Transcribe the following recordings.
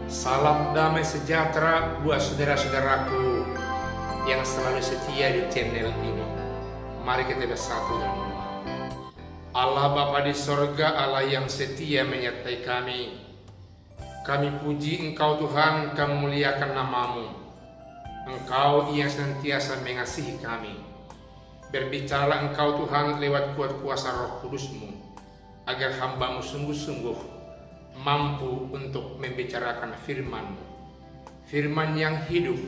Salam damai sejahtera buat saudara-saudaraku yang selalu setia di channel ini. Mari kita bersatu dalam doa. Allah Bapa di sorga, Allah yang setia menyertai kami. Kami puji Engkau Tuhan, kami muliakan namamu. Engkau yang senantiasa mengasihi kami. Berbicaralah Engkau Tuhan lewat kuat kuasa Roh Kudus-Mu, agar hamba-Mu sungguh-sungguh mampu untuk membicarakan firman-Mu, firman yang hidup,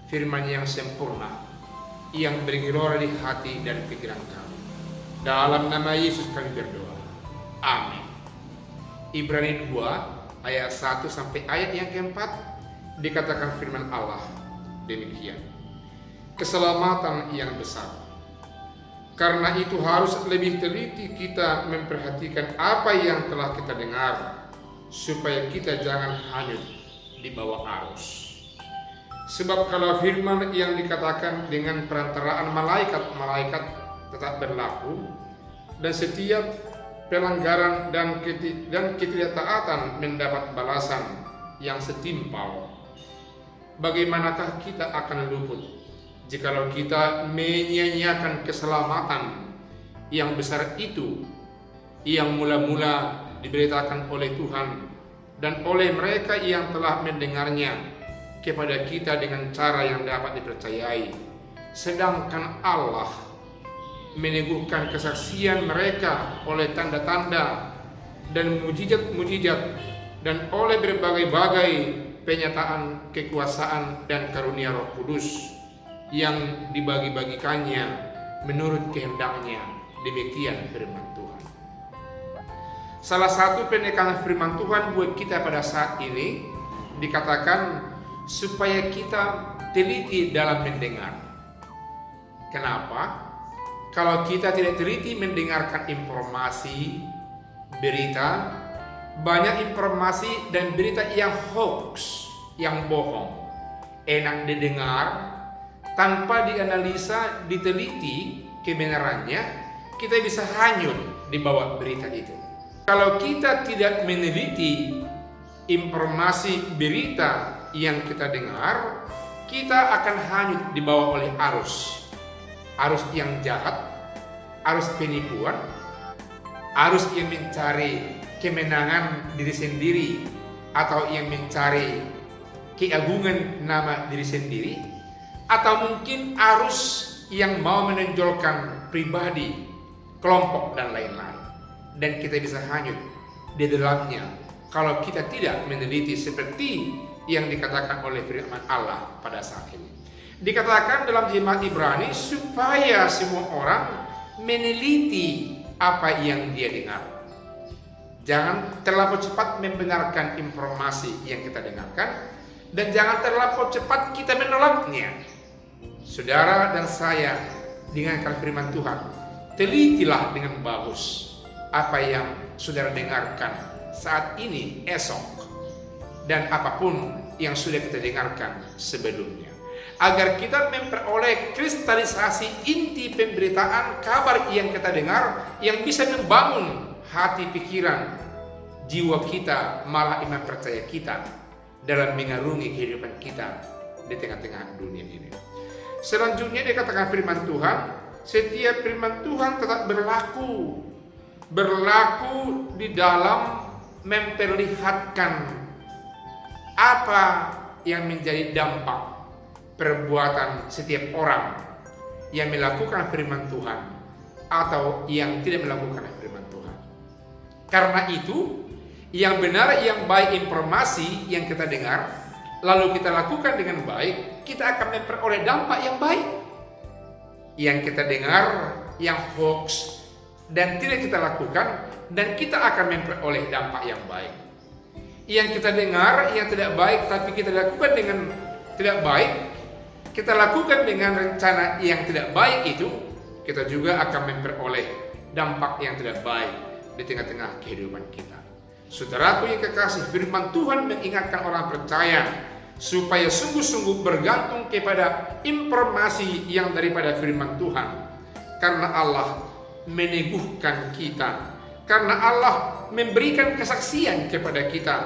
firman yang sempurna, yang bergelora di hati dan pikiran kami. Dalam nama Yesus kami berdoa. Amin. Ibrani 2 ayat 1 sampai ayat yang keempat dikatakan firman Allah demikian. Keselamatan yang besar. Karena itu harus lebih teliti kita memperhatikan apa yang telah kita dengar, supaya kita jangan hanyut di bawah arus. Sebab kalau firman yang dikatakan dengan perantaraan malaikat-malaikat tetap berlaku, dan setiap pelanggaran dan ketidaktaatan mendapat balasan yang setimpal, bagaimanakah kita akan luput jikalau kita menyia-nyiakan keselamatan yang besar itu, yang mula-mula diberitakan oleh Tuhan dan oleh mereka yang telah mendengarnya kepada kita dengan cara yang dapat dipercayai, sedangkan Allah meneguhkan kesaksian mereka oleh tanda-tanda dan mujizat-mujizat dan oleh berbagai-bagai penyataan kekuasaan dan karunia Roh Kudus yang dibagi-bagikannya menurut kehendaknya. Demikian firman Tuhan. Salah satu penekanan firman Tuhan buat kita pada saat ini dikatakan supaya kita teliti dalam mendengar. Kenapa? Kalau kita tidak teliti mendengarkan informasi, berita, banyak informasi dan berita yang hoax, yang bohong, enak didengar, tanpa dianalisa, diteliti kebenarannya, kita bisa hanyut di bawah berita itu. Kalau kita tidak meneliti informasi berita yang kita dengar, kita akan hanyut dibawa oleh arus yang jahat, arus penipuan, arus yang mencari kemenangan diri sendiri atau yang mencari keagungan nama diri sendiri, atau mungkin arus yang mau menonjolkan pribadi, kelompok dan lain-lain, dan kita bisa hanyut di dalamnya kalau kita tidak meneliti seperti yang dikatakan oleh firman Allah pada saat ini. Dikatakan dalam jemaat Ibrani supaya semua orang meneliti apa yang dia dengar. Jangan terlalu cepat membenarkan informasi yang kita dengarkan, dan jangan terlalu cepat kita menolaknya. Saudara dan saya, dengarkan firman Tuhan, telitilah dengan bagus apa yang saudara dengarkan saat ini, esok, dan apapun yang sudah kita dengarkan sebelumnya, agar kita memperoleh kristalisasi inti pemberitaan kabar yang kita dengar, yang bisa membangun hati, pikiran, jiwa kita, malah iman percaya kita dalam mengarungi kehidupan kita di tengah-tengah dunia ini. Selanjutnya dikatakan firman Tuhan, setiap firman Tuhan tetap berlaku di dalam memperlihatkan apa yang menjadi dampak perbuatan setiap orang yang melakukan firman Tuhan atau yang tidak melakukan firman Tuhan. Karena itu, yang benar, yang baik informasi yang kita dengar, lalu kita lakukan dengan baik, kita akan memperoleh dampak yang baik. Yang kita dengar, yang hoax, dan tidak kita lakukan, dan kita akan memperoleh dampak yang baik. Yang kita dengar, yang tidak baik, tapi kita lakukan dengan tidak baik, kita lakukan dengan rencana yang tidak baik itu, kita juga akan memperoleh dampak yang tidak baik di tengah-tengah kehidupan kita. Saudaraku yang kekasih, firman Tuhan mengingatkan orang percaya supaya sungguh-sungguh bergantung kepada informasi yang daripada firman Tuhan. Karena Allah meneguhkan kita, karena Allah memberikan kesaksian kepada kita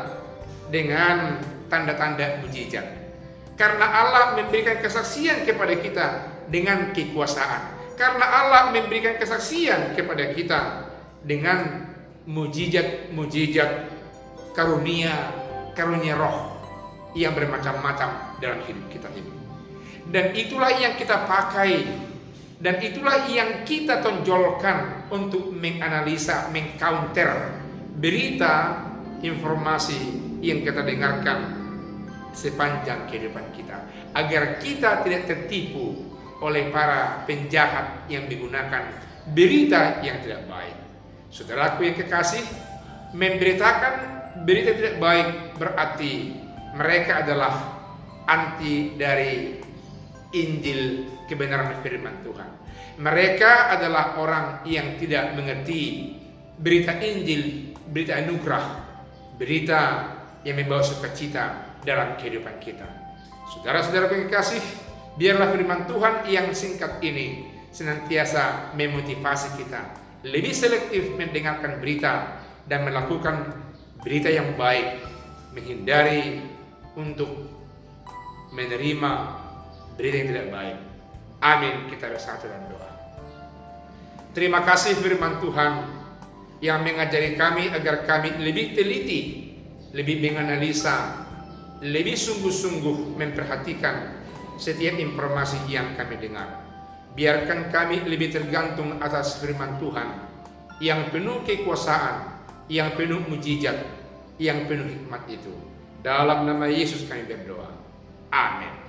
dengan tanda-tanda mujizat. Karena Allah memberikan kesaksian kepada kita dengan kekuasaan. Karena Allah memberikan kesaksian kepada kita dengan mujizat-mujizat karunia roh yang bermacam-macam dalam hidup kita ini. Dan itulah yang kita pakai, dan itulah yang kita tonjolkan untuk menganalisa, mengcounter berita, informasi yang kita dengarkan sepanjang kehidupan kita, agar kita tidak tertipu oleh para penjahat yang menggunakan berita yang tidak baik. Saudaraku yang kekasih, memberitakan berita tidak baik berarti mereka adalah anti dari Injil kebenaran firman Tuhan. Mereka adalah orang yang tidak mengerti berita Injil, berita anugerah, berita yang membawa sukacita dalam kehidupan kita. Saudara-saudara yang kekasih, biarlah firman Tuhan yang singkat ini senantiasa memotivasi kita lebih selektif mendengarkan berita dan melakukan berita yang baik, menghindari untuk menerima berita yang tidak baik. Amin. Kita bersatu dalam doa. Terima kasih firman Tuhan yang mengajari kami agar kami lebih teliti, lebih menganalisa, lebih sungguh-sungguh memperhatikan setiap informasi yang kami dengar. Biarkan kami lebih tergantung atas firman Tuhan yang penuh kekuasaan, yang penuh mujizat, yang penuh hikmat itu. Dalam nama Yesus kami berdoa. Amin.